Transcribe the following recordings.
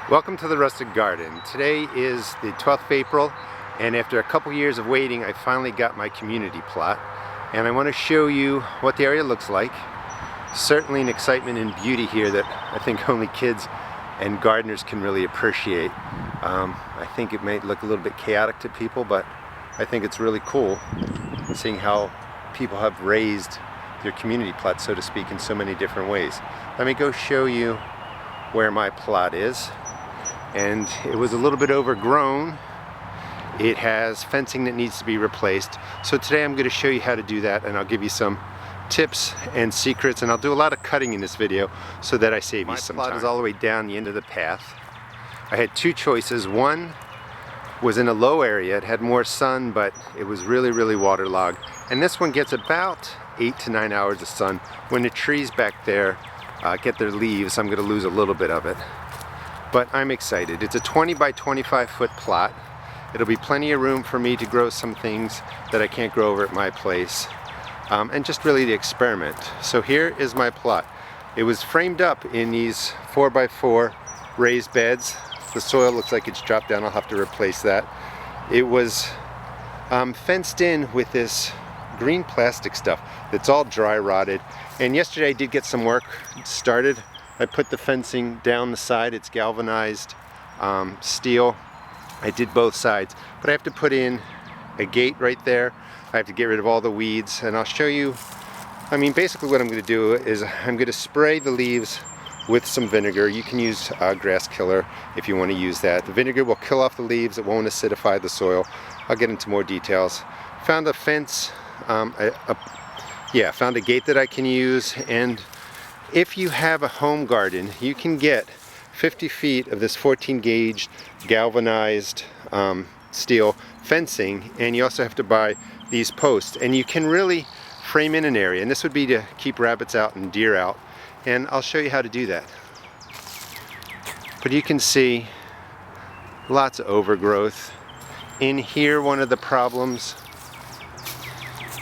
Welcome to the Rustic Garden. Today is the 12th of April, and after a couple years of waiting, I finally got my community plot. And I want to show you what the area looks like. Certainly an excitement and beauty here that I think only kids and gardeners can really appreciate. I think it may look a little bit chaotic to people, but I think it's really cool seeing how people have raised their community plot, so to speak, in so many different ways. Let me go show you where my plot is. And it was a little bit overgrown. It has fencing that needs to be replaced. So today I'm going to show you how to do that, and I'll give you some tips and secrets, and I'll do a lot of cutting in this video so that I save you some time. My plot is all the way down the end of the path. I had two choices. One was in a low area. It had more sun, but it was really waterlogged. And this one gets about 8 to 9 hours of sun. When the trees back there get their leaves, I'm going to lose a little bit of it. But I'm excited. It's a 20 by 25 foot plot. It'll be plenty of room for me to grow some things that I can't grow over at my place, and just really to experiment. So here is my plot. It was framed up in these 4 by 4 raised beds. The soil looks like it's dropped down. I'll have to replace that. It was fenced in with this green plastic stuff that's all dry rotted. And yesterday I did get some work started. I put the fencing down the side. It's galvanized steel. I did both sides, but I have to put in a gate right there. I have to get rid of all the weeds, and I'll show you. I mean, basically what I'm going to do is I'm going to spray the leaves with some vinegar. You can use grass killer if you want to use that. The vinegar will kill off the leaves. It won't acidify the soil. I'll get into more details. Found a fence, found a gate that I can use, and if you have a home garden, you can get 50 feet of this 14 gauge galvanized steel fencing, and you also have to buy these posts, and you can really frame in an area, and this would be to keep rabbits out and deer out, and I'll show you how to do that. But you can see lots of overgrowth. In here, one of the problems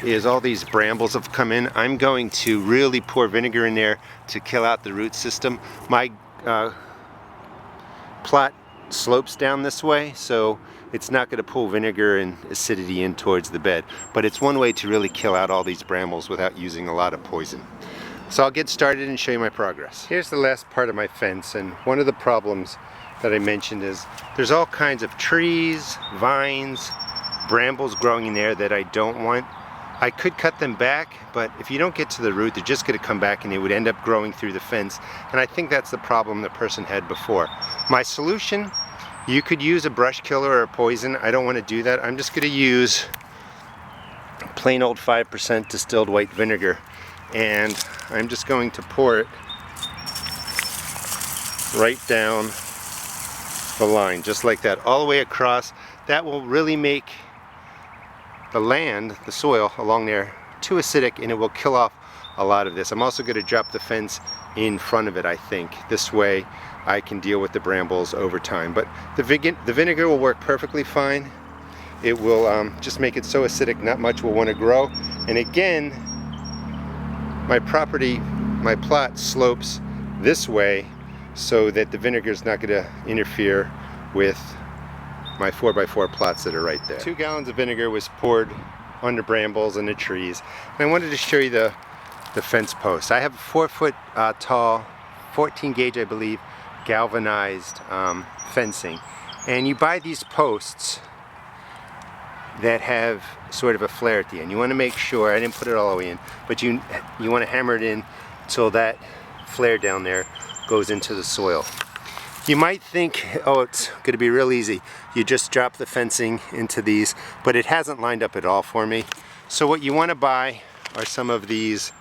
is all these brambles have come in. I'm going to really pour vinegar in there to kill out the root system. My plot slopes down this way, so it's not going to pull vinegar and acidity in towards the bed, but it's one way to really kill out all these brambles without using a lot of poison. So I'll get started and show you my progress. Here's the last part of my fence, and one of the problems that I mentioned is there's all kinds of trees, vines, brambles growing in there that I don't want. I could cut them back, but if you don't get to the root, they're just going to come back and they would end up growing through the fence. And I think that's the problem the person had before. My solution, you could use a brush killer or a poison. I don't want to do that. I'm just going to use plain old 5% distilled white vinegar. And I'm just going to pour it right down the line, just like that, all the way across. That will really make the land, the soil along there, too acidic, and it will kill off a lot of this. I'm also going to drop the fence in front of it, I think. This way I can deal with the brambles over time. But the vinegar will work perfectly fine. It will just make it so acidic not much will want to grow. And again, my plot slopes this way so that the vinegar is not going to interfere with my 4 by 4 plots that are right there. 2 gallons of vinegar was poured on the brambles and the trees. And I wanted to show you the fence post. I have a 4 foot tall, 14 gauge I believe, galvanized fencing. And you buy these posts that have sort of a flare at the end. You want to make sure, I didn't put it all the way in, but you want to hammer it in till that flare down there goes into the soil. You might think, oh, it's going to be real easy. You just drop the fencing into these, but it hasn't lined up at all for me. So what you want to buy are some of these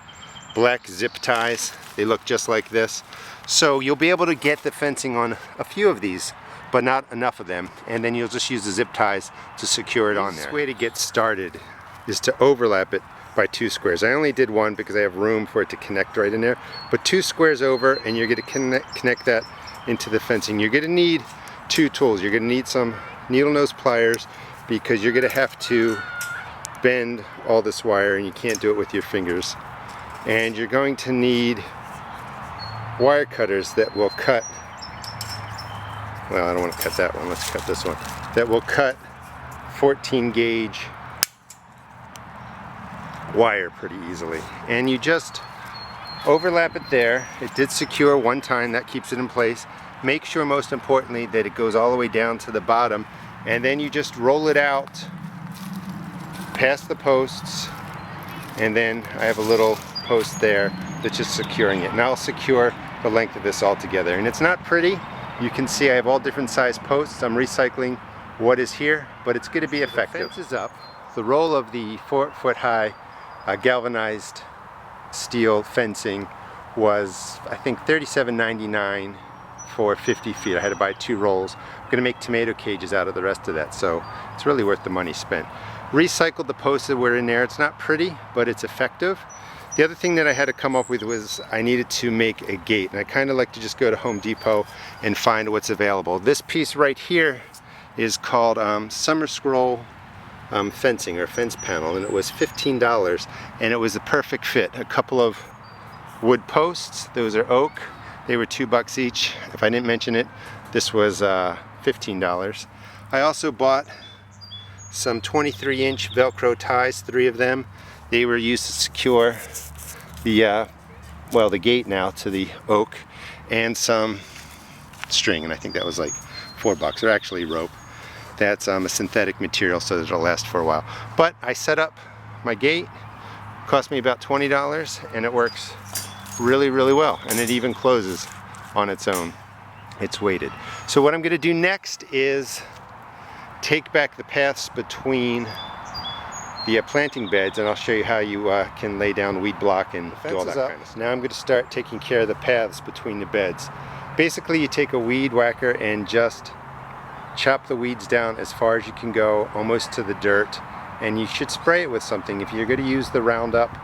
black zip ties. They look just like this. So you'll be able to get the fencing on a few of these, but not enough of them. And then you'll just use the zip ties to secure it on there. The way to get started is to overlap it by 2 squares. I only did 1 because I have room for it to connect right in there. But 2 squares over, and you're going to connect that into the fencing. You're going to need 2 tools. You're going to need some needle nose pliers because you're going to have to bend all this wire, and you can't do it with your fingers. And you're going to need wire cutters that will cut well, I don't want to cut that one, let's cut this one, that will cut 14 gauge wire pretty easily. And you just overlap it there. It did secure one time, that keeps it in place. Make sure, most importantly, that it goes all the way down to the bottom, and then you just roll it out past the posts, and then I have a little post there that's just securing it. Now I'll secure the length of this all together. And it's not pretty. You can see I have all different size posts. I'm recycling what is here, but it's going to be effective. The fence is up. The roll of the 4-foot high galvanized steel fencing was, I think, $37.99 for 50 feet. I had to buy 2 rolls. I'm going to make tomato cages out of the rest of that, so it's really worth the money spent. Recycled the posts that were in there. It's not pretty, but it's effective. The other thing that I had to come up with was I needed to make a gate, and I kind of like to just go to Home Depot and find what's available. This piece right here is called Summer Scroll fencing, or fence panel, and it was $15, and it was a perfect fit. A couple of wood posts, those are oak, they were $2 each. If I didn't mention it, this was $15. I also bought some 23-inch Velcro ties, 3 of them. They were used to secure the well, the gate now to the oak, and some string, and I think that was like $4, or actually rope. That's a synthetic material so that it'll last for a while. But I set up my gate, cost me about $20, and it works really, really well, and it even closes on its own. It's weighted. So what I'm going to do next is take back the paths between the planting beds, and I'll show you how you can lay down weed block and do all that kind of stuff. Now I'm going to start taking care of the paths between the beds. Basically, you take a weed whacker and just chop the weeds down as far as you can go, almost to the dirt, and you should spray it with something. If you're going to use the Roundup,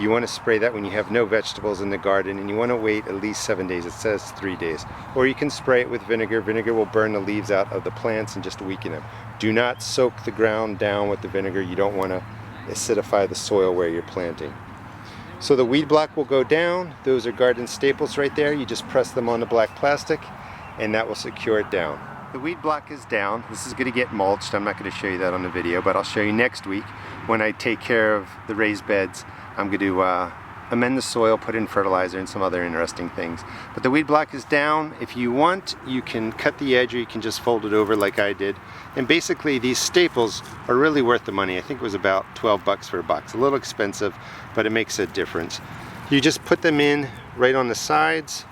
you want to spray that when you have no vegetables in the garden, and you want to wait at least 7 days. It says 3 days. Or you can spray it with vinegar. Vinegar will burn the leaves out of the plants and just weaken them. Do not soak the ground down with the vinegar. You don't want to acidify the soil where you're planting. So the weed block will go down. Those are garden staples right there. You just press them on the black plastic, and that will secure it down. The weed block is down. This is going to get mulched. I'm not going to show you that on the video, but I'll show you next week when I take care of the raised beds. I'm going to amend the soil, put in fertilizer and some other interesting things. But the weed block is down. If you want, you can cut the edge, or you can just fold it over like I did. And basically these staples are really worth the money. I think it was about $12 for a box. A little expensive, but it makes a difference. You just put them in right on the sides.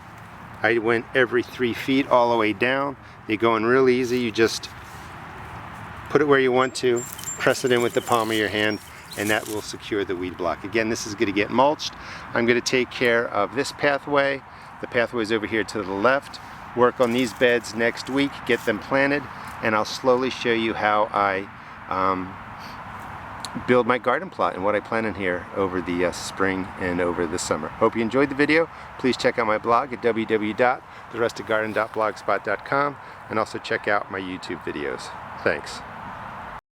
I went every 3 feet all the way down. They go in real easy. You just put it where you want to, press it in with the palm of your hand, and that will secure the weed block. Again, this is going to get mulched. I'm going to take care of this pathway. The pathway is over here to the left. Work on these beds next week, get them planted, and I'll slowly show you how I build my garden plot and what I plan in here over the spring and over the summer. Hope you enjoyed the video. Please check out my blog at www.therestedgarden.blogspot.com, and also check out my YouTube videos. Thanks.